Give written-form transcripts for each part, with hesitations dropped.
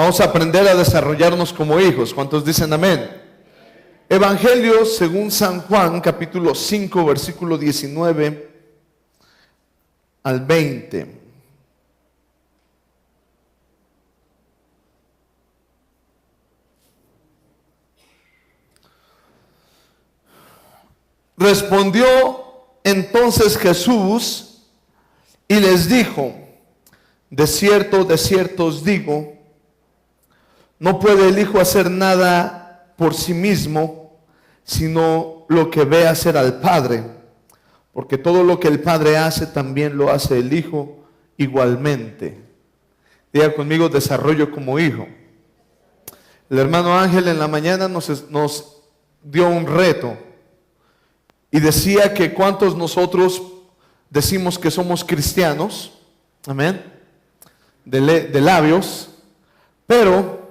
Vamos a aprender a desarrollarnos como hijos. ¿Cuántos dicen amén? Evangelio según San Juan, capítulo 5, versículo 19 al 20. Respondió entonces Jesús y les dijo: de cierto os digo, no puede el Hijo hacer nada por sí mismo, sino lo que ve hacer al Padre, porque todo lo que el Padre hace, también lo hace el Hijo igualmente. Diga conmigo: desarrollo como hijo. El hermano Ángel en la mañana nos dio un reto y decía que cuántos nosotros decimos que somos cristianos, amén, de labios, pero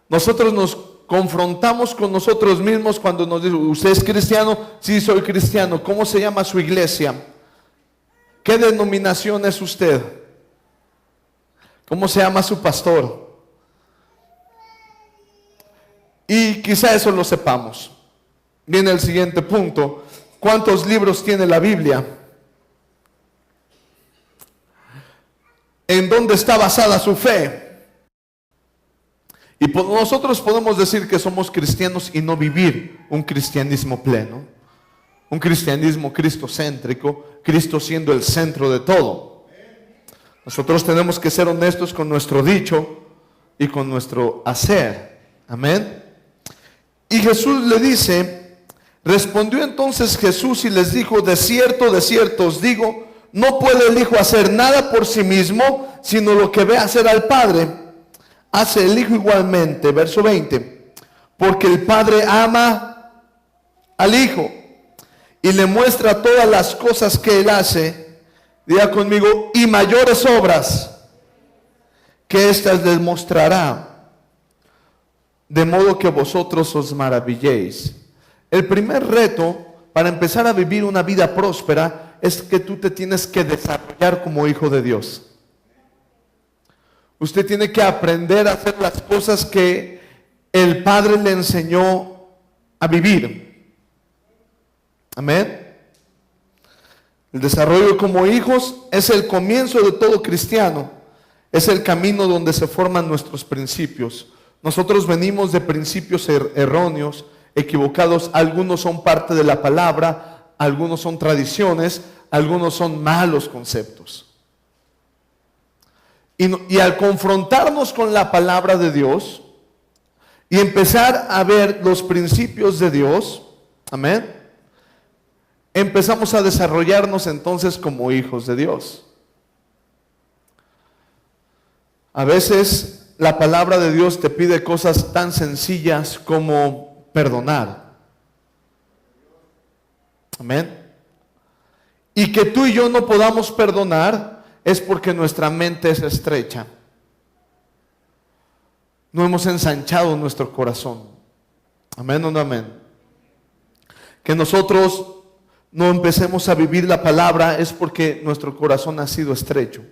nosotros nos confrontamos con nosotros mismos cuando nos dicen: ¿usted es cristiano? Sí, soy cristiano. ¿Cómo se llama su iglesia? ¿Qué denominación es usted? ¿Cómo se llama su pastor? Y quizá eso lo sepamos. Viene el siguiente punto: ¿cuántos libros tiene la Biblia? ¿En dónde está basada su fe? Y nosotros podemos decir que somos cristianos y no vivir un cristianismo pleno, un cristianismo cristocéntrico, Cristo siendo el centro de todo. Nosotros tenemos que ser honestos con nuestro dicho y con nuestro hacer. Amén. Y Jesús le dice, respondió entonces Jesús y les dijo: de cierto os digo, no puede el Hijo hacer nada por sí mismo, sino lo que ve hacer al Padre, hace el Hijo igualmente. Verso 20, porque el Padre ama al Hijo y le muestra todas las cosas que Él hace. Diga conmigo: y mayores obras que éstas les mostrará, de modo que vosotros os maravilléis. El primer reto para empezar a vivir una vida próspera es que tú te tienes que desarrollar como hijo de Dios. Usted tiene que aprender a hacer las cosas que el Padre le enseñó a vivir. Amén. El desarrollo como hijos es el comienzo de todo cristiano. Es el camino donde se forman nuestros principios. Nosotros venimos de principios erróneos, equivocados. Algunos son parte de la palabra, algunos son tradiciones, algunos son malos conceptos. Y al confrontarnos con la palabra de Dios y empezar a ver los principios de Dios, amén, empezamos a desarrollarnos entonces como hijos de Dios. A veces la palabra de Dios te pide cosas tan sencillas como perdonar. Amén. Y que tú y yo no podamos perdonar es porque nuestra mente es estrecha. No hemos ensanchado nuestro corazón. Amén o no amén. Que nosotros no empecemos a vivir la palabra es porque nuestro corazón ha sido estrecho.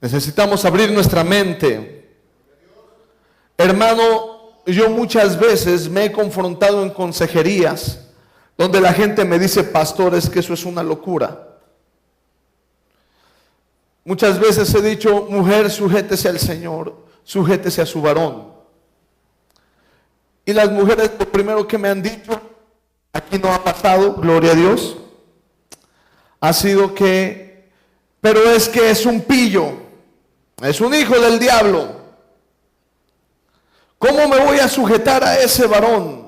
Necesitamos abrir nuestra mente. Hermano, yo muchas veces me he confrontado en consejerías donde la gente me dice: pastor, es que eso es una locura. Muchas veces he dicho: mujer, sujétese al Señor, sujétese a su varón. Y las mujeres, lo primero que me han dicho, aquí no ha pasado, gloria a Dios, ha sido que, pero es que es un pillo, es un hijo del diablo. ¿Cómo me voy a sujetar a ese varón?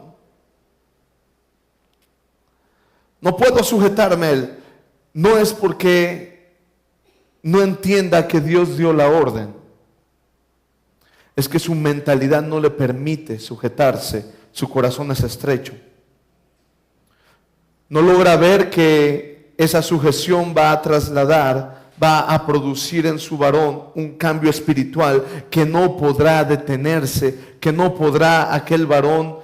No puedo sujetarme a él. No es porque no entienda que Dios dio la orden. Es que su mentalidad no le permite sujetarse. Su corazón es estrecho. No logra ver que esa sujeción va a trasladar, va a producir en su varón un cambio espiritual que no podrá detenerse, que no podrá aquel varón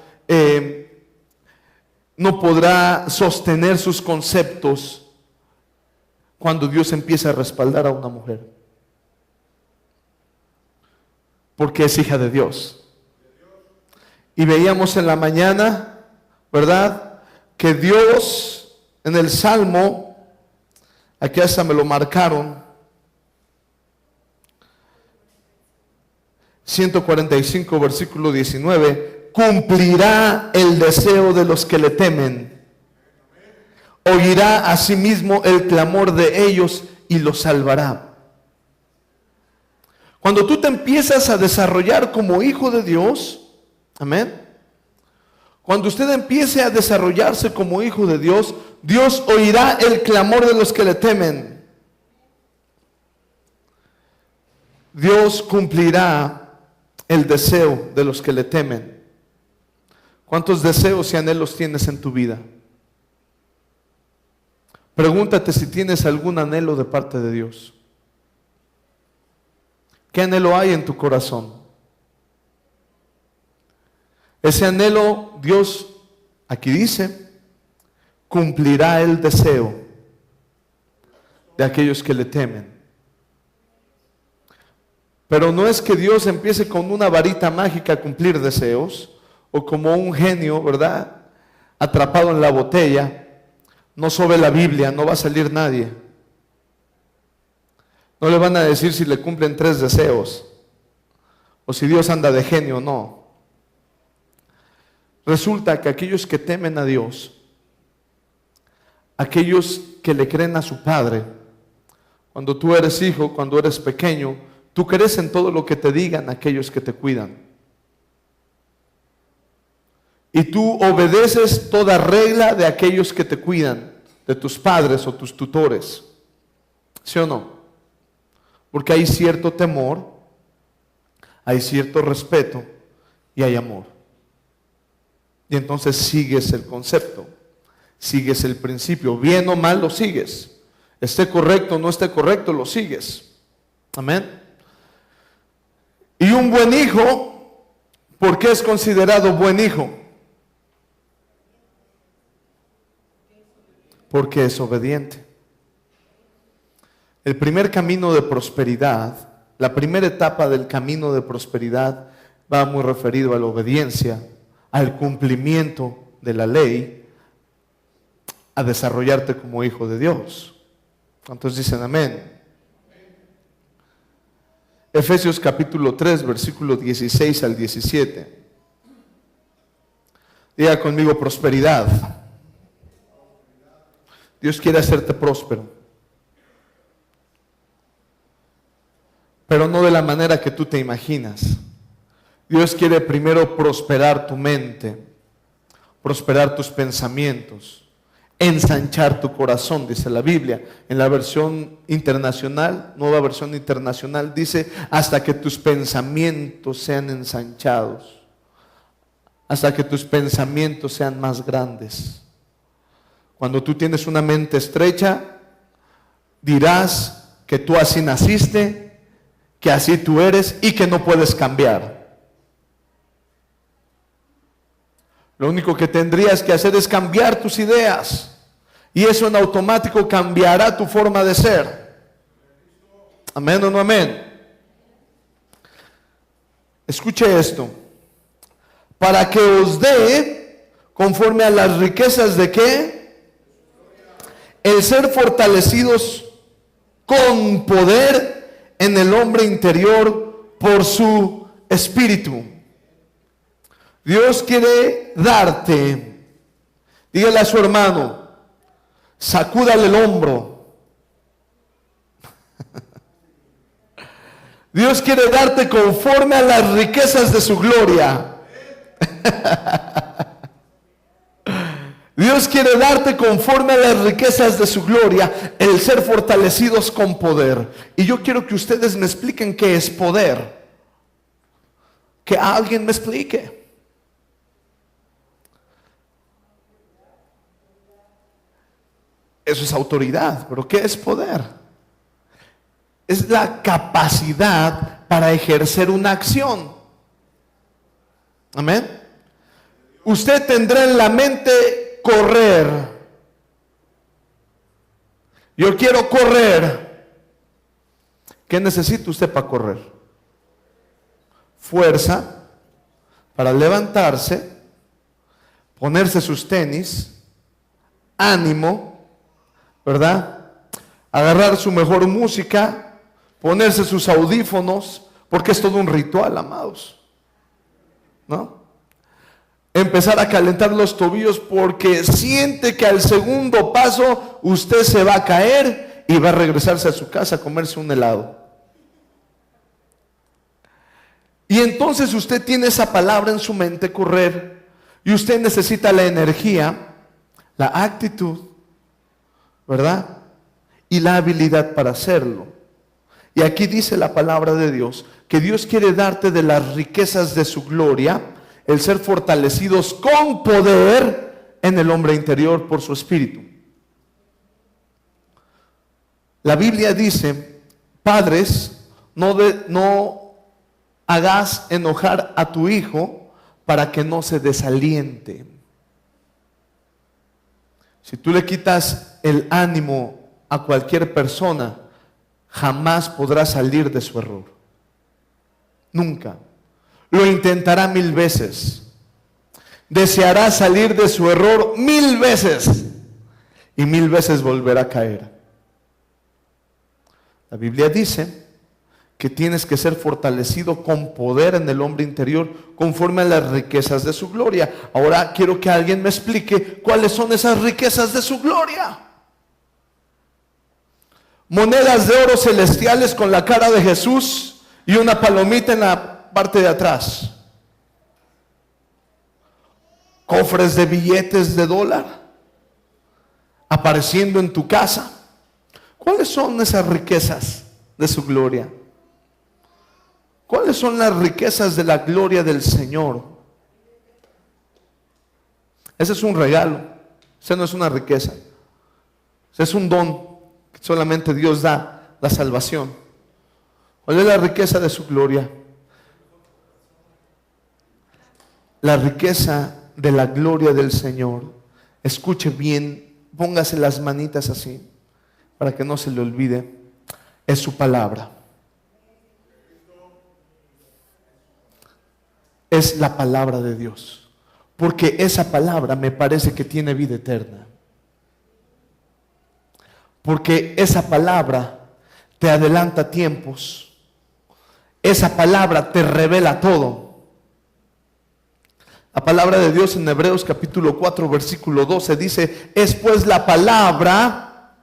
no podrá sostener sus conceptos cuando Dios empieza a respaldar a una mujer. porque es hija de Dios. Y veíamos en la mañana, ¿verdad?, que Dios en el Salmo, aquí hasta me lo marcaron, 145 versículo 19, cumplirá el deseo de los que le temen, oirá asimismo el clamor de ellos y los salvará. Cuando tú te empiezas a desarrollar como hijo de Dios, amén, cuando usted empiece a desarrollarse como hijo de Dios, Dios oirá el clamor de los que le temen. Dios cumplirá el deseo de los que le temen. ¿Cuántos deseos y anhelos tienes en tu vida? Pregúntate si tienes algún anhelo de parte de Dios. ¿Qué anhelo hay en tu corazón? Ese anhelo, Dios, aquí dice, cumplirá el deseo de aquellos que le temen. Pero no es que Dios empiece con una varita mágica a cumplir deseos, o como un genio, ¿verdad?, atrapado en la botella. No sobre la Biblia, no va a salir nadie. No le van a decir si le cumplen 3 deseos, o si Dios anda de genio o no. Resulta que aquellos que temen a Dios, aquellos que le creen a su Padre, cuando tú eres hijo, cuando eres pequeño, tú crees en todo lo que te digan aquellos que te cuidan. Y tú obedeces toda regla de aquellos que te cuidan, de tus padres o tus tutores. ¿Sí o no? Porque hay cierto temor, hay cierto respeto y hay amor. Y entonces sigues el concepto, sigues el principio, bien o mal lo sigues, esté correcto o no esté correcto, lo sigues. Amén. Y un buen hijo, ¿por qué es considerado buen hijo? Porque es obediente. El primer camino de prosperidad, la primera etapa del camino de prosperidad va muy referido a la obediencia, al cumplimiento de la ley, a desarrollarte como hijo de Dios. ¿Cuántos dicen amén? Efesios capítulo 3, versículo 16 al 17. Diga conmigo prosperidad. Dios quiere hacerte próspero, pero no de la manera que tú te imaginas. Dios quiere primero prosperar tu mente, prosperar tus pensamientos, ensanchar tu corazón, dice la Biblia. En la versión internacional, nueva versión internacional, dice, hasta que tus pensamientos sean ensanchados, hasta que tus pensamientos sean más grandes. Cuando tú tienes una mente estrecha, dirás que tú así naciste, que así tú eres y que no puedes cambiar. Lo único que tendrías que hacer es cambiar tus ideas, y eso en automático cambiará tu forma de ser. Amén o no amén. Escuche esto. Para que os dé conforme a las riquezas de ¿qué? El ser fortalecidos con poder en el hombre interior por su espíritu. Dios quiere darte, dígale a su hermano, sacúdale el hombro. Dios quiere darte conforme a las riquezas de su gloria. Dios quiere darte conforme a las riquezas de su gloria, el ser fortalecidos con poder. Y yo quiero que ustedes me expliquen qué es poder. Que alguien me explique. Eso es autoridad, pero ¿qué es poder? Es la capacidad para ejercer una acción. Amén. Usted tendrá en la mente correr. Yo quiero correr. ¿Qué necesita usted para correr? fuerza para levantarse, ponerse sus tenis, ánimo, ¿verdad? Agarrar su mejor música, ponerse sus audífonos, porque es todo un ritual, amados, ¿no? Empezar a calentar los tobillos porque siente que al segundo paso usted se va a caer y va a regresarse a su casa a comerse un helado. Y entonces usted tiene esa palabra en su mente, correr, y usted necesita la energía, la actitud, ¿verdad? Y la habilidad para hacerlo. Y aquí dice la palabra de Dios, que Dios quiere darte de las riquezas de su gloria, el ser fortalecidos con poder en el hombre interior por su espíritu. La Biblia dice, padres, no hagas enojar a tu hijo para que no se desaliente. Si tú le quitas el ánimo a cualquier persona, jamás podrá salir de su error. Nunca. Lo intentará 1000 veces. Deseará salir de su error 1000 veces. Y 1000 veces volverá a caer. La Biblia dice que tienes que ser fortalecido con poder en el hombre interior conforme a las riquezas de su gloria. Ahora quiero que alguien me explique cuáles son esas riquezas de su gloria. Monedas de oro celestiales con la cara de Jesús y una palomita en la parte de atrás. Cofres de billetes de dólar apareciendo en tu casa. ¿Cuáles son esas riquezas de su gloria? ¿Cuáles son las riquezas de la gloria del Señor? Ese es un regalo. Ese no es una riqueza. Ese es un don que solamente Dios da, la salvación. ¿Cuál es la riqueza de su gloria? La riqueza de la gloria del Señor. Escuche bien, póngase las manitas así, para que no se le olvide. Es su palabra. Es la palabra de Dios. Porque esa palabra me parece que tiene vida eterna. Porque esa palabra te adelanta tiempos. Esa palabra te revela todo. La palabra de Dios en Hebreos capítulo 4 versículo 12 dice, es pues la palabra,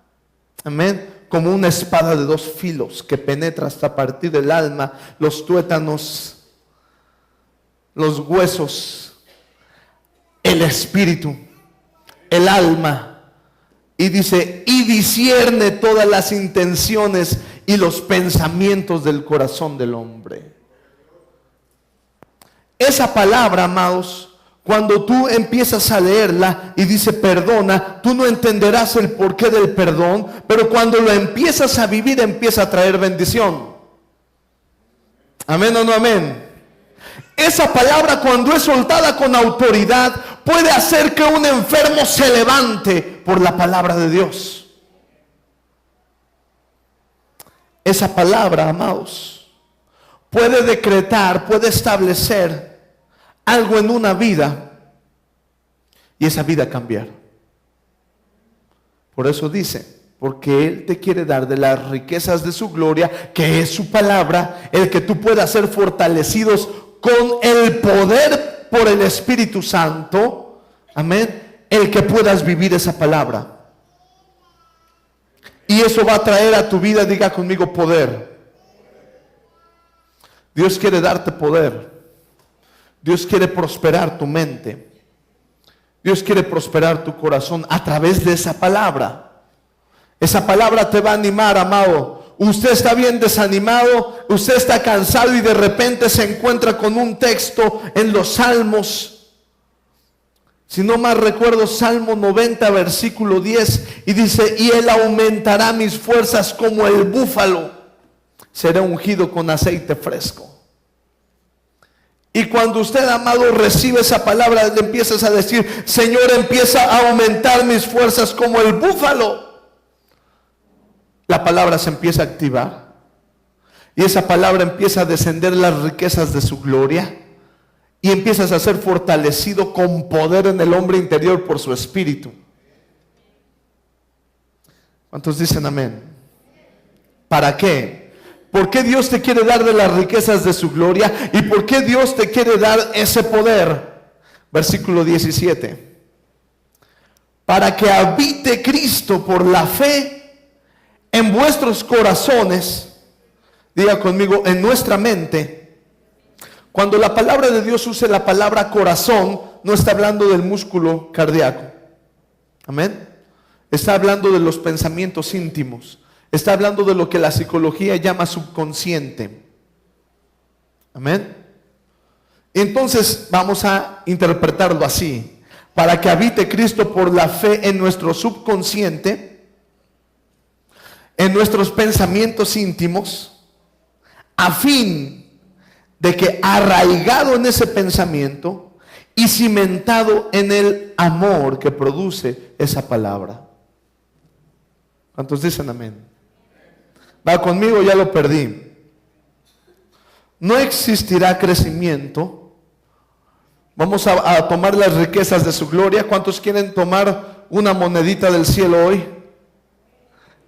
amén, como una espada de 2 filos que penetra hasta partir el alma, los tuétanos, los huesos, el espíritu, el alma. Y dice, y discierne todas las intenciones y los pensamientos del corazón del hombre. Esa palabra, amados, cuando tú empiezas a leerla y dice perdona, tú no entenderás el porqué del perdón, pero cuando lo empiezas a vivir, empieza a traer bendición. Amén o no amén. Esa palabra, cuando es soltada con autoridad, puede hacer que un enfermo se levante por la palabra de Dios. Esa palabra, amados, puede decretar, puede establecer algo en una vida y esa vida cambiar. Por eso dice, porque Él te quiere dar de las riquezas de su gloria, que es su palabra, el que tú puedas ser fortalecidos con el poder por el Espíritu Santo, amén, el que puedas vivir esa palabra. Y eso va a traer a tu vida, diga conmigo, poder. Dios quiere darte poder. Dios quiere prosperar tu mente. Dios quiere prosperar tu corazón a través de esa palabra. Esa palabra te va a animar, amado. Usted está bien desanimado, usted está cansado y de repente se encuentra con un texto en los Salmos. Si no mal recuerdo, Salmo 90, versículo 10, y dice, y Él aumentará mis fuerzas como el búfalo, será ungido con aceite fresco. Y cuando usted, amado, recibe esa palabra, le empiezas a decir, Señor, empieza a aumentar mis fuerzas como el búfalo. La palabra se empieza a activar. Y esa palabra empieza a descender las riquezas de su gloria. Y empiezas a ser fortalecido con poder en el hombre interior por su espíritu. ¿Cuántos dicen amén? ¿Para qué? ¿Por qué Dios te quiere dar de las riquezas de su gloria? ¿Y por qué Dios te quiere dar ese poder? Versículo 17. Para que habite Cristo por la fe en vuestros corazones. Diga conmigo, en nuestra mente. Cuando la palabra de Dios use la palabra corazón, no está hablando del músculo cardíaco. Amén. Está hablando de los pensamientos íntimos. Está hablando de lo que la psicología llama subconsciente. Amén. Entonces vamos a interpretarlo así. Para que habite Cristo por la fe en nuestro subconsciente, en nuestros pensamientos íntimos, a fin de que arraigado en ese pensamiento y cimentado en el amor que produce esa palabra. ¿Cuántos dicen amén? Va conmigo, ya lo perdí. No existirá crecimiento. Vamos a tomar las riquezas de su gloria. ¿Cuántos quieren tomar una monedita del cielo hoy?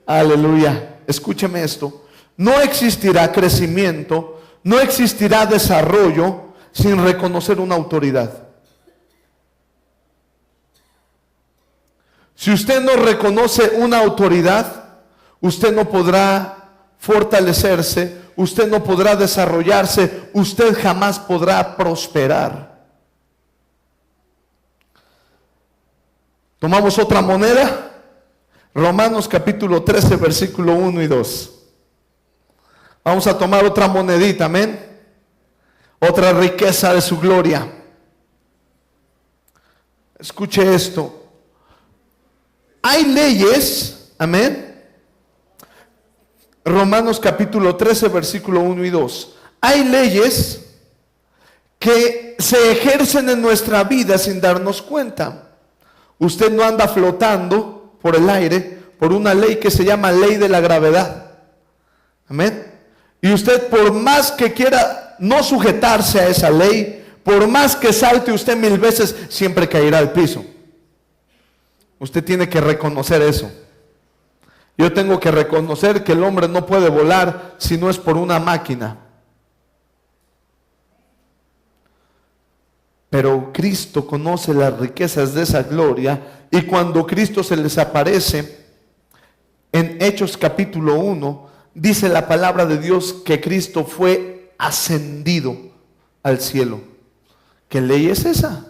Aleluya. Escúcheme esto. No existirá crecimiento, no existirá desarrollo sin reconocer una autoridad. Si usted no reconoce una autoridad, usted no podrá fortalecerse, usted no podrá desarrollarse, usted jamás podrá prosperar. Tomamos otra moneda, Romanos capítulo 13, versículo 1 y 2. Vamos a tomar otra monedita, amén. Otra riqueza de su gloria. Escuche esto. Hay leyes, amén. Romanos capítulo 13, versículo 1 y 2. Hay leyes que se ejercen en nuestra vida sin darnos cuenta. Usted no anda flotando por el aire por una ley que se llama ley de la gravedad. Amén. Y usted, por más que quiera no sujetarse a esa ley, por más que salte usted 1000 veces, siempre caerá al piso. Usted tiene que reconocer eso. Yo tengo que reconocer que el hombre no puede volar si no es por una máquina. Pero Cristo conoce las riquezas de esa gloria, y cuando Cristo se les aparece en Hechos capítulo 1, dice la palabra de Dios que Cristo fue ascendido al cielo. ¿Qué ley es esa?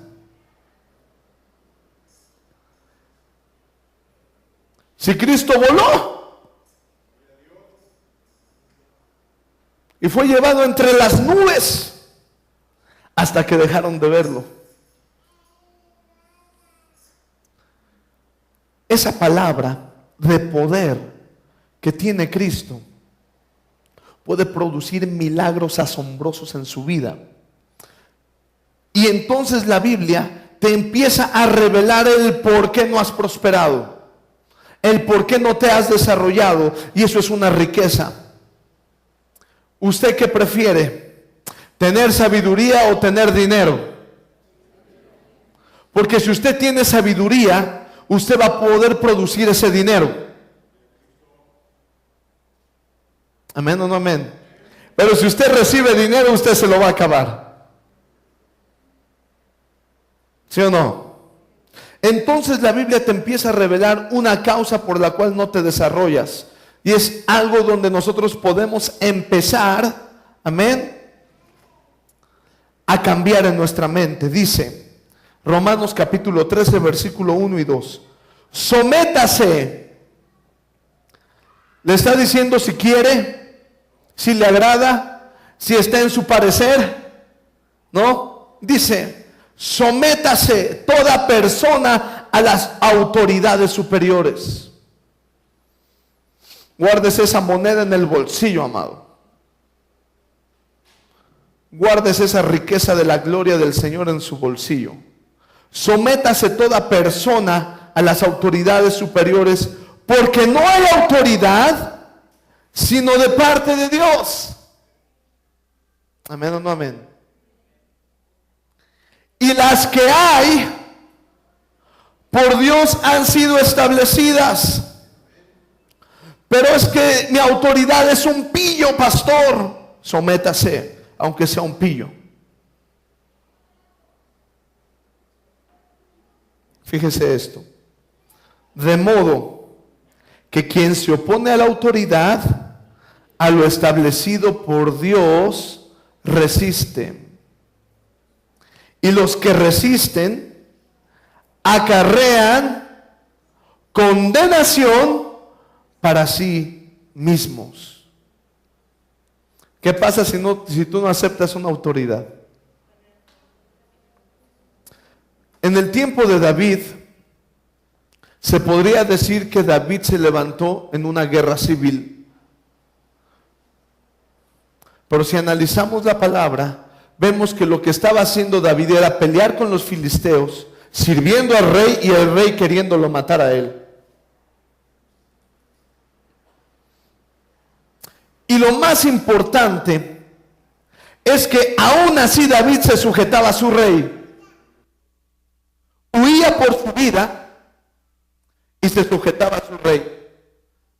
Si Cristo voló y fue llevado entre las nubes hasta que dejaron de verlo. Esa palabra de poder que tiene Cristo puede producir milagros asombrosos en su vida. Y entonces la Biblia te empieza a revelar el por qué no has prosperado, el por qué no te has desarrollado, y eso es una riqueza. ¿Usted qué prefiere? ¿Tener sabiduría o tener dinero? Porque si usted tiene sabiduría, usted va a poder producir ese dinero. Amén o no amén. Pero si usted recibe dinero, usted se lo va a acabar. ¿Sí o no? Entonces la Biblia te empieza a revelar una causa por la cual no te desarrollas. Y es algo donde nosotros podemos empezar, amén, a cambiar en nuestra mente. Dice Romanos capítulo 13, versículo 1 y 2. Sométase. Le está diciendo si quiere, si le agrada, si está en su parecer. ¿No? Dice, sométase toda persona a las autoridades superiores. Guárdese esa moneda en el bolsillo, amado. Guárdese esa riqueza de la gloria del Señor en su bolsillo. Sométase toda persona a las autoridades superiores, porque no hay autoridad sino de parte de Dios. Amén o no amén. Y las que hay por Dios han sido establecidas. Pero es que mi autoridad es un pillo, pastor. Sométase, aunque sea un pillo. Fíjese esto. De modo que quien se opone a la autoridad, a lo establecido por Dios, resiste. Y los que resisten acarrean condenación para sí mismos. ¿Qué pasa si tú no aceptas una autoridad? En el tiempo de David, se podría decir que David se levantó en una guerra civil. Pero si analizamos la palabra, vemos que lo que estaba haciendo David era pelear con los filisteos, sirviendo al rey y el rey queriéndolo matar a él. Y lo más importante es que aún así David se sujetaba a su rey. Huía por su vida y se sujetaba a su rey.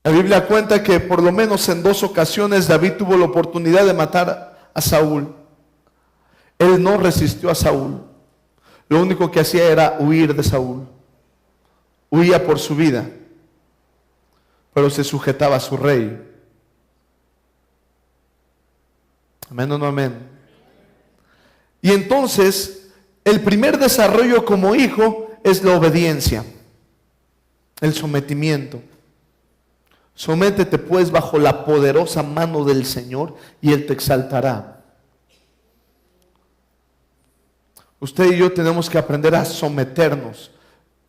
La Biblia cuenta que por lo menos en 2 ocasiones David tuvo la oportunidad de matar a Saúl. Él no resistió a Saúl. Lo único que hacía era huir de Saúl. Huía por su vida, pero se sujetaba a su rey. Amén o no amén. Y entonces, el primer desarrollo como hijo es la obediencia, el sometimiento. Sométete pues bajo la poderosa mano del Señor y Él te exaltará. Usted y yo tenemos que aprender a someternos.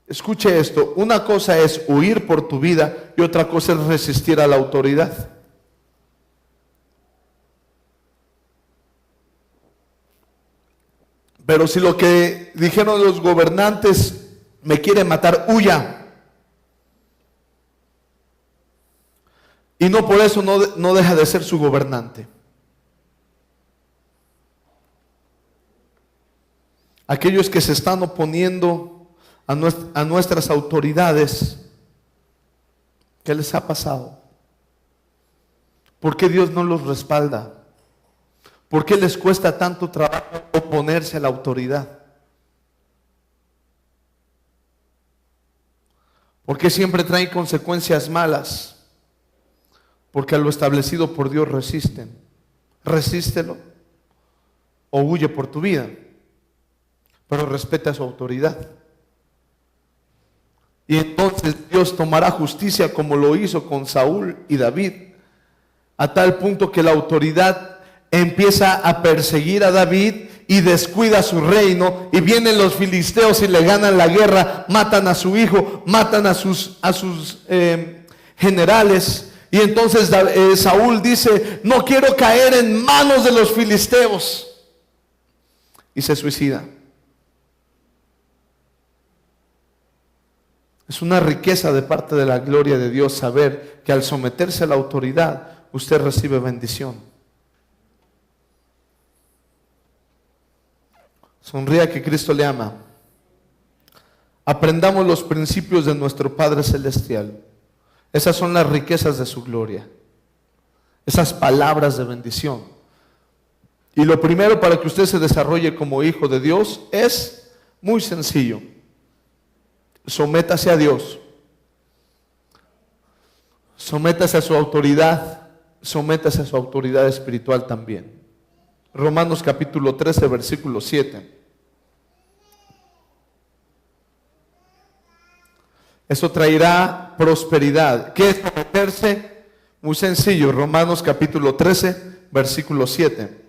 Escuche esto, una cosa es huir por tu vida y otra cosa es resistir a la autoridad. Pero si lo que dijeron los gobernantes me quiere matar, huya. Y no por eso no deja de ser su gobernante. Aquellos que se están oponiendo a nuestras autoridades, ¿qué les ha pasado? ¿Por qué Dios no los respalda? ¿Por qué les cuesta tanto trabajo oponerse a la autoridad? ¿Por qué siempre traen consecuencias malas? Porque a lo establecido por Dios resisten. Resístelo o huye por tu vida, pero respeta su autoridad. Y entonces Dios tomará justicia como lo hizo con Saúl y David, a tal punto que la autoridad empieza a perseguir a David y descuida su reino, y vienen los filisteos y le ganan la guerra, matan a su hijo, matan a sus generales. Y entonces Saúl dice: no quiero caer en manos de los filisteos, y se suicida. Es una riqueza de parte de la gloria de Dios saber que al someterse a la autoridad usted recibe bendición. Sonría que Cristo le ama. Aprendamos los principios de nuestro Padre Celestial. Esas son las riquezas de su gloria. Esas palabras de bendición. Y lo primero para que usted se desarrolle como hijo de Dios es muy sencillo. Sométase a Dios. Sométase a su autoridad. Sométase a su autoridad espiritual también. Romanos capítulo 13, versículo 7. Eso traerá prosperidad. ¿Qué es someterse? Muy sencillo. Romanos capítulo 13, versículo 7.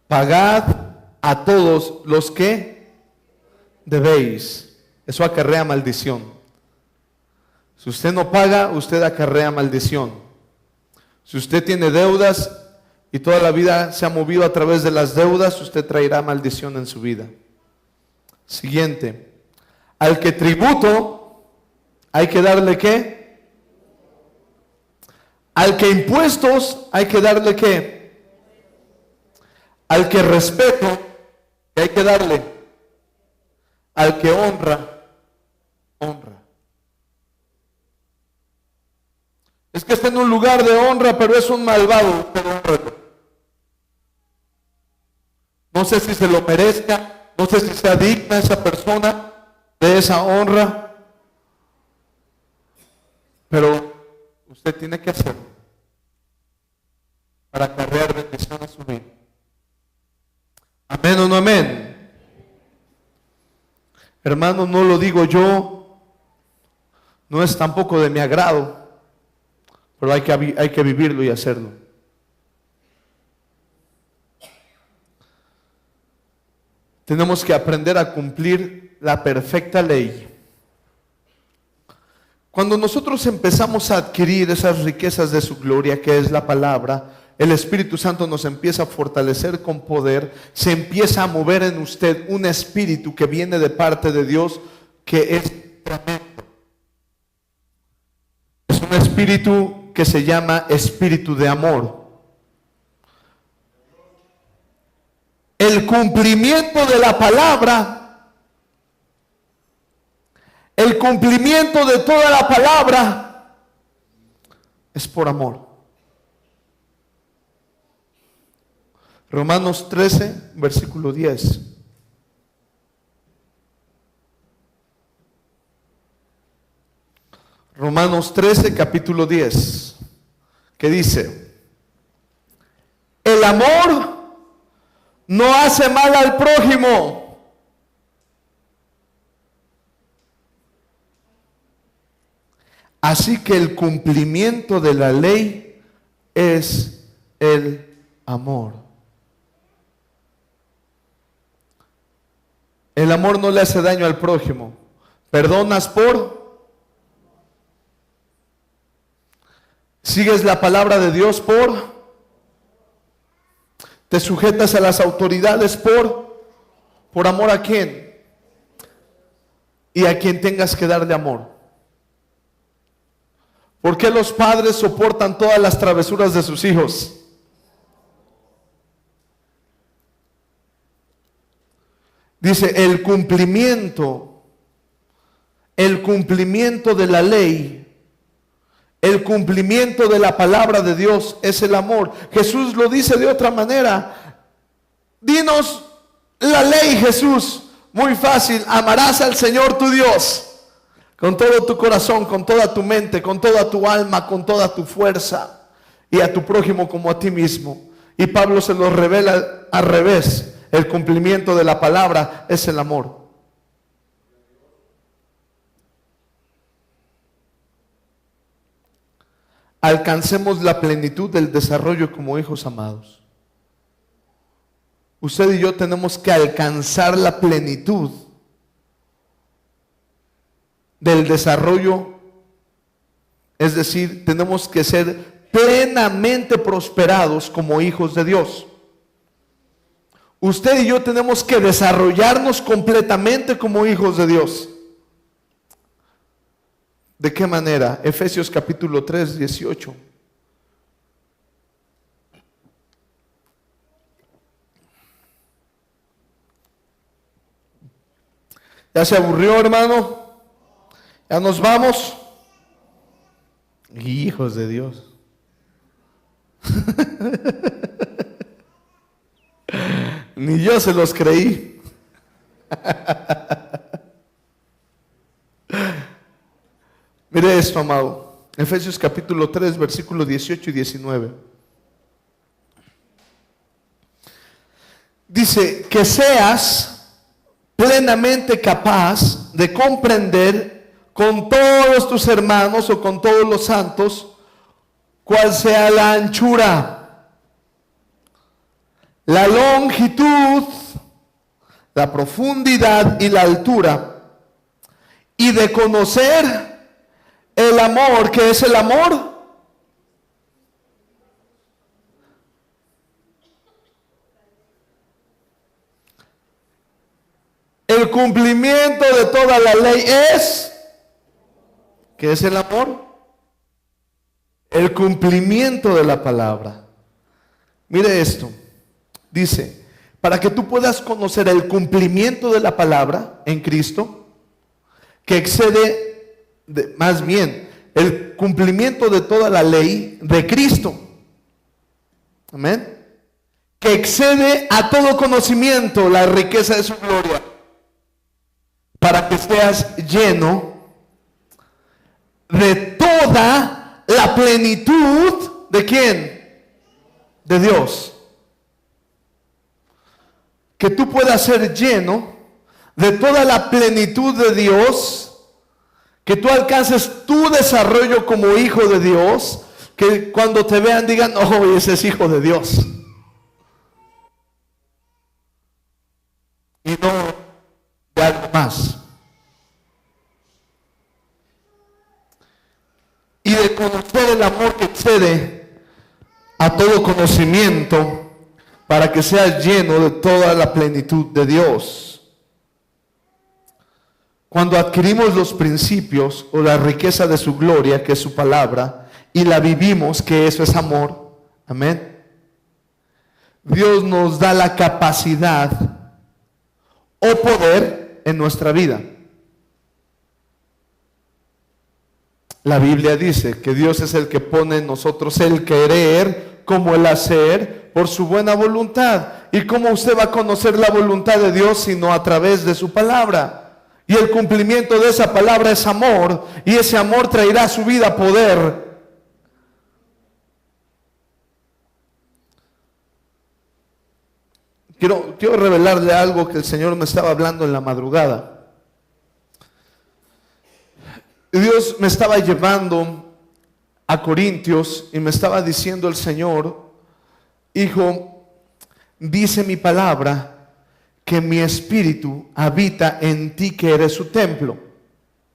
Pagad a todos los que debéis. Eso acarrea maldición. Si usted no paga, usted acarrea maldición. Si usted tiene deudas y toda la vida se ha movido a través de las deudas, usted traerá maldición en su vida. Siguiente. Al que tributo, hay que darle ¿qué? Al que impuestos hay que darle ¿qué? Al que respeto hay que darle. Al que honra, honra. Es que está en un lugar de honra, pero es un malvado, pero honra. No sé si se lo merezca, no sé si sea digna esa persona de esa honra, pero usted tiene que hacerlo para acarrear bendición a su vida. Amén o no amén. Hermano, no lo digo yo, no es tampoco de mi agrado, pero hay que vivirlo y hacerlo. Tenemos que aprender a cumplir la perfecta ley. Cuando nosotros empezamos a adquirir esas riquezas de su gloria, que es la palabra, el Espíritu Santo nos empieza a fortalecer con poder, se empieza a mover en usted un espíritu que viene de parte de Dios, que es tremendo. Es un espíritu que se llama espíritu de amor. El cumplimiento de la palabra, el cumplimiento de toda la palabra es por amor. Romanos 13, versículo 10. Romanos 13, capítulo 10, que dice: el amor no hace mal al prójimo. Así que el cumplimiento de la ley es el amor. El amor no le hace daño al prójimo. Perdonas por. Sigues la palabra de Dios por. Te sujetas a las autoridades por amor a quién. Y a quien tengas que darle amor. ¿Por qué los padres soportan todas las travesuras de sus hijos? Dice, el cumplimiento de la ley, el cumplimiento de la palabra de Dios es el amor. Jesús lo dice de otra manera. Dinos la ley, Jesús. Muy fácil. Amarás al Señor tu Dios con todo tu corazón, con toda tu mente, con toda tu alma, con toda tu fuerza, y a tu prójimo como a ti mismo. Y Pablo se lo revela al revés. El cumplimiento de la palabra es el amor. Alcancemos la plenitud del desarrollo como hijos amados. Usted y yo tenemos que alcanzar la plenitud del desarrollo, es decir, tenemos que ser plenamente prosperados como hijos de Dios. Usted y yo tenemos que desarrollarnos completamente como hijos de Dios. ¿De qué manera? Efesios capítulo 3, 18. ¿Ya se aburrió, hermano? ¿Ya nos vamos? Hijos de Dios. Ni yo se los creí. Mire esto, amado. Efesios capítulo 3, versículos 18 y 19. Dice, que seas plenamente capaz de comprender con todos tus hermanos o con todos los santos cuál sea la anchura, la longitud, la profundidad y la altura, y de conocer el amor. ¿Qué es el amor? El cumplimiento de toda la ley es, ¿qué es el amor? El cumplimiento de la palabra. Mire esto. Dice, para que tú puedas conocer el cumplimiento de la palabra en Cristo, que excede, más bien, el cumplimiento de toda la ley de Cristo. Amén. Que excede a todo conocimiento la riqueza de su gloria, para que seas lleno de toda la plenitud ¿de quién? De Dios. Que tú puedas ser lleno de toda la plenitud de Dios, que tú alcances tu desarrollo como hijo de Dios, que cuando te vean digan, oh, ese es hijo de Dios. Y no de algo más. Y de conocer el amor que excede a todo conocimiento, para que seas lleno de toda la plenitud de Dios. Cuando adquirimos los principios o la riqueza de su gloria, que es su palabra, y la vivimos, que eso es amor, amén, Dios nos da la capacidad o poder en nuestra vida. La Biblia dice que Dios es el que pone en nosotros el querer como el hacer por su buena voluntad. ¿Y cómo usted va a conocer la voluntad de Dios sino a través de su palabra? Y el cumplimiento de esa palabra es amor, y ese amor traerá a su vida poder. Quiero revelarle algo que el Señor me estaba hablando en la madrugada. Dios me estaba llevando a Corintios y me estaba diciendo el Señor, hijo, dice mi palabra que mi espíritu habita en ti, que eres su templo.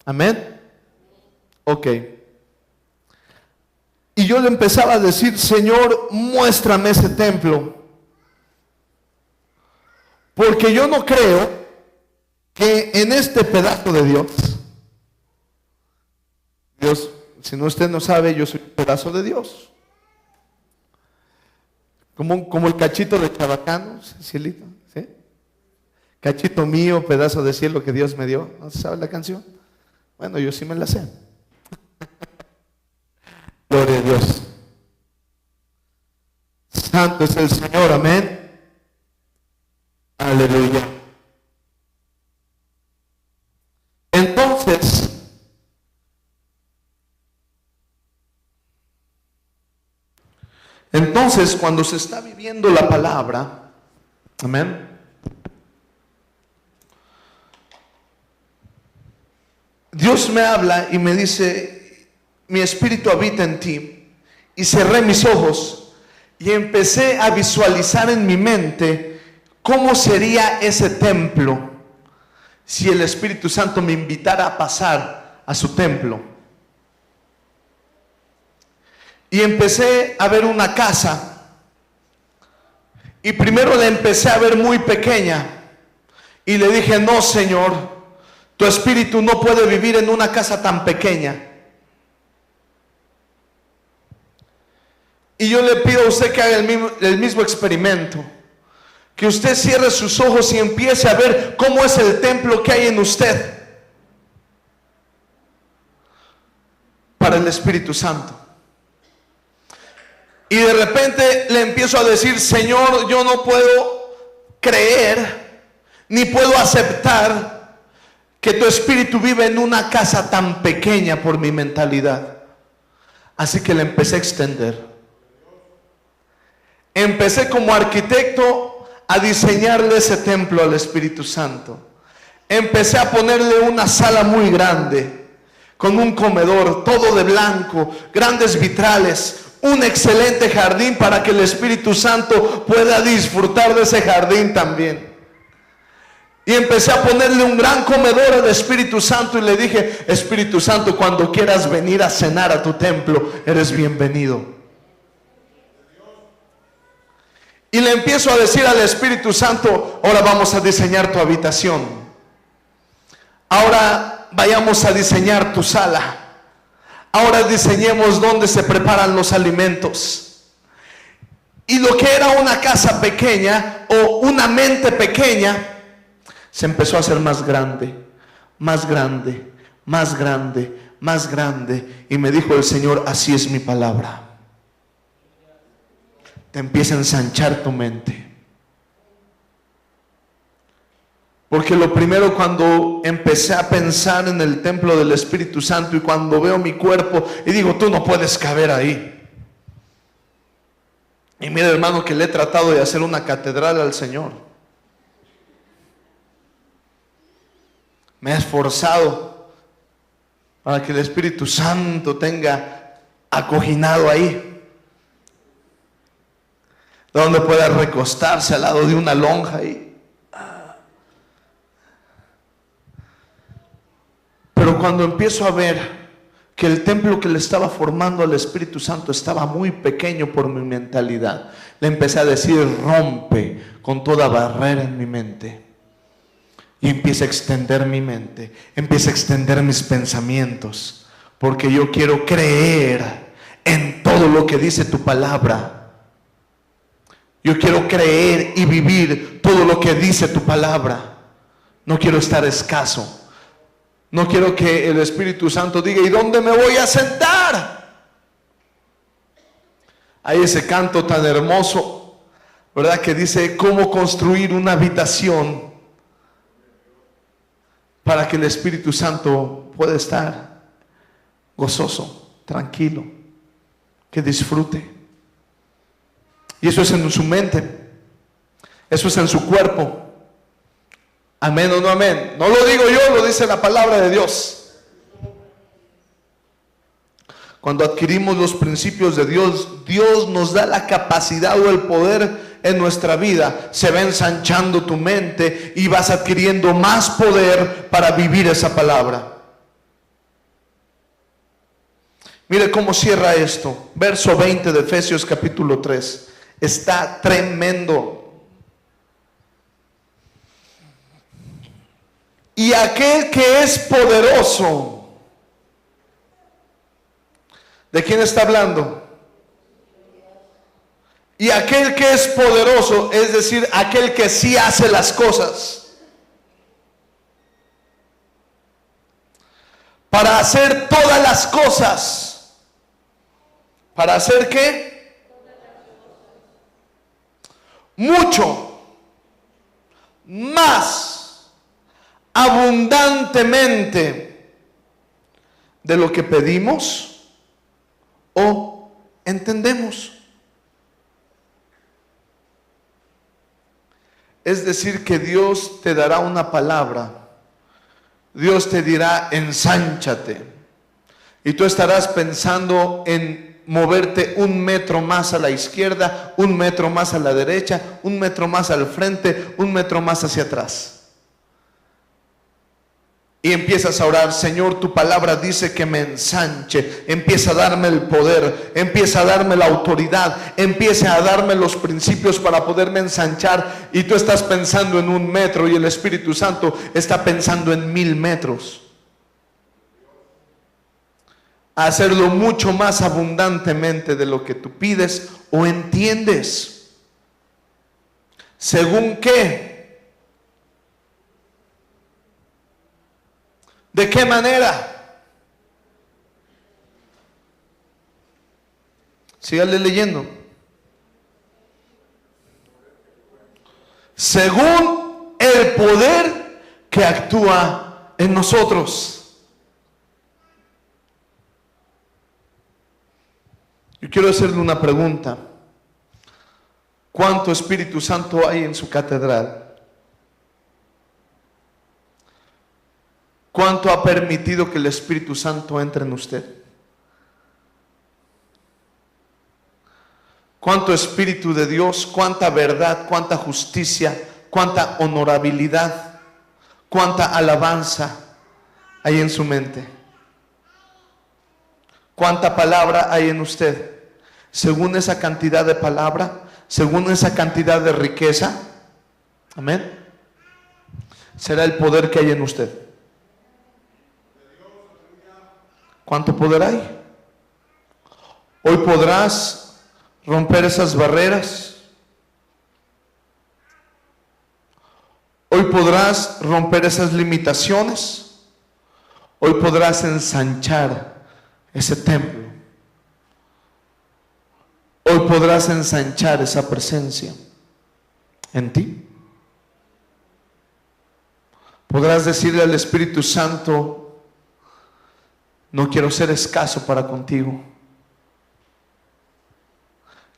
Amén. Ok. Y yo le empezaba a decir, Señor, muéstrame ese templo. Porque yo no creo que en este pedazo de Dios, si no usted no sabe, yo soy un pedazo de Dios. Como el cachito de Chabacano, cielito, ¿sí? Cachito mío, pedazo de cielo que Dios me dio. ¿No se sabe la canción? Bueno, yo sí me la sé. Gloria a Dios. Santo es el Señor, amén. Aleluya. Entonces, cuando se está viviendo la palabra, amén, Dios me habla y me dice, mi espíritu habita en ti. Y cerré mis ojos y empecé a visualizar en mi mente cómo sería ese templo si el Espíritu Santo me invitara a pasar a su templo. Y empecé a ver una casa. Y primero la empecé a ver muy pequeña. Y le dije, no, Señor, tu espíritu no puede vivir en una casa tan pequeña. Y yo le pido a usted que haga el mismo experimento. Que usted cierre sus ojos y empiece a ver cómo es el templo que hay en usted para el Espíritu Santo. Y de repente le empiezo a decir, Señor, yo no puedo creer ni puedo aceptar que tu espíritu vive en una casa tan pequeña por mi mentalidad. Así que le empecé a extender. Empecé como arquitecto a diseñarle ese templo al Espíritu Santo. Empecé a ponerle una sala muy grande, con un comedor, todo de blanco, grandes vitrales, un excelente jardín para que el Espíritu Santo pueda disfrutar de ese jardín también. Y empecé a ponerle un gran comedor al Espíritu Santo y le dije, Espíritu Santo, cuando quieras venir a cenar a tu templo, eres bienvenido. Y le empiezo a decir al Espíritu Santo, ahora vamos a diseñar tu habitación. Ahora vayamos a diseñar tu sala. Ahora diseñemos dónde se preparan los alimentos. Y lo que era una casa pequeña o una mente pequeña, se empezó a hacer más grande, más grande, más grande, más grande. Y me dijo el Señor, así es mi palabra. Te empieza a ensanchar tu mente. Porque lo primero, cuando empecé a pensar en el templo del Espíritu Santo y cuando veo mi cuerpo y digo, tú no puedes caber ahí. Y mire, hermano, que le he tratado de hacer una catedral al Señor. Me he esforzado para que el Espíritu Santo tenga acoginado ahí, donde pueda recostarse al lado de una lonja ahí. Pero cuando empiezo a ver que el templo que le estaba formando al Espíritu Santo estaba muy pequeño por mi mentalidad, le empecé a decir, rompe con toda barrera en mi mente. Y empieza a extender mi mente, empieza a extender mis pensamientos, porque yo quiero creer en todo lo que dice tu palabra. Yo quiero creer y vivir todo lo que dice tu palabra. No quiero estar escaso. No quiero que el Espíritu Santo diga, ¿y dónde me voy a sentar? Hay ese canto tan hermoso, ¿verdad? Que dice, ¿cómo construir una habitación para que el Espíritu Santo pueda estar gozoso, tranquilo, que disfrute? Y eso es en su mente, eso es en su cuerpo. Amén o no amén. No lo digo yo, lo dice la palabra de Dios. Cuando adquirimos los principios de Dios, Dios nos da la capacidad o el poder en nuestra vida. Se va ensanchando tu mente y vas adquiriendo más poder para vivir esa palabra. Mire cómo cierra esto. Verso 20 de Efesios capítulo 3. Está tremendo. Y aquel que es poderoso. ¿De quién está hablando? Y aquel que es poderoso, es decir, aquel que sí hace las cosas, para hacer todas las cosas. ¿Para hacer qué? Mucho más abundantemente de lo que pedimos o entendemos. Es decir, que Dios te dará una palabra. Dios te dirá, ensánchate. Y tú estarás pensando en moverte 1 metro más a la izquierda, 1 metro más a la derecha, 1 metro más al frente, 1 metro más hacia atrás. Y empiezas a orar, Señor, tu palabra dice que me ensanche. Empieza a darme el poder, empieza a darme la autoridad, empieza a darme los principios para poderme ensanchar. Y tú estás pensando en 1 metro y el Espíritu Santo está pensando en 1000 metros. Hacerlo mucho más abundantemente de lo que tú pides o entiendes. ¿Según qué? ¿De qué manera? Sígale leyendo. Según el poder que actúa en nosotros. Yo quiero hacerle una pregunta. ¿Cuánto Espíritu Santo hay en su catedral? ¿Cuánto ha permitido que el Espíritu Santo entre en usted? ¿Cuánto Espíritu de Dios, cuánta verdad, cuánta justicia, cuánta honorabilidad, cuánta alabanza hay en su mente? ¿Cuánta palabra hay en usted? Según esa cantidad de palabra, según esa cantidad de riqueza, amén, será el poder que hay en usted. ¿Cuánto poder hay? Hoy podrás romper esas barreras. Hoy podrás romper esas limitaciones. Hoy podrás ensanchar ese templo. Hoy podrás ensanchar esa presencia en ti. Podrás decirle al Espíritu Santo: no quiero ser escaso para contigo.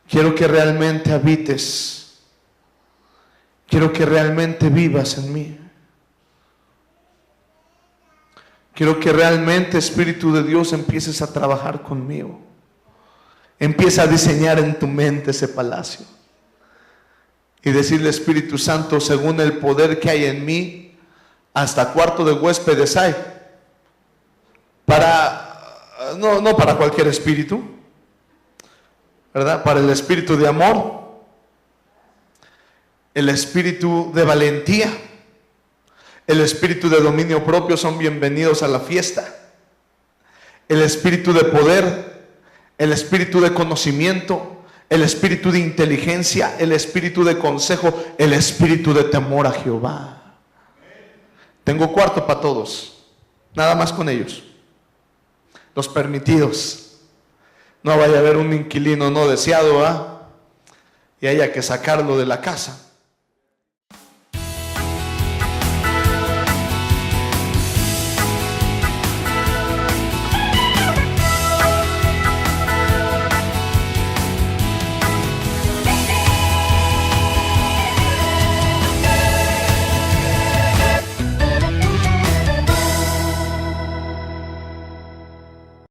Quiero que realmente habites. Quiero que realmente vivas en mí. Quiero que realmente, Espíritu de Dios, empieces a trabajar conmigo. Empieza a diseñar en tu mente ese palacio. Y decirle: Espíritu Santo, según el poder que hay en mí, hasta cuarto de huéspedes hay. No para cualquier espíritu, ¿verdad? Para el espíritu de amor, el espíritu de valentía, el espíritu de dominio propio son bienvenidos a la fiesta. El espíritu de poder, el espíritu de conocimiento, el espíritu de inteligencia, el espíritu de consejo, el espíritu de temor a Jehová. Tengo cuarto para todos, nada más con ellos. Los permitidos. No vaya a haber un inquilino no deseado, y haya que sacarlo de la casa.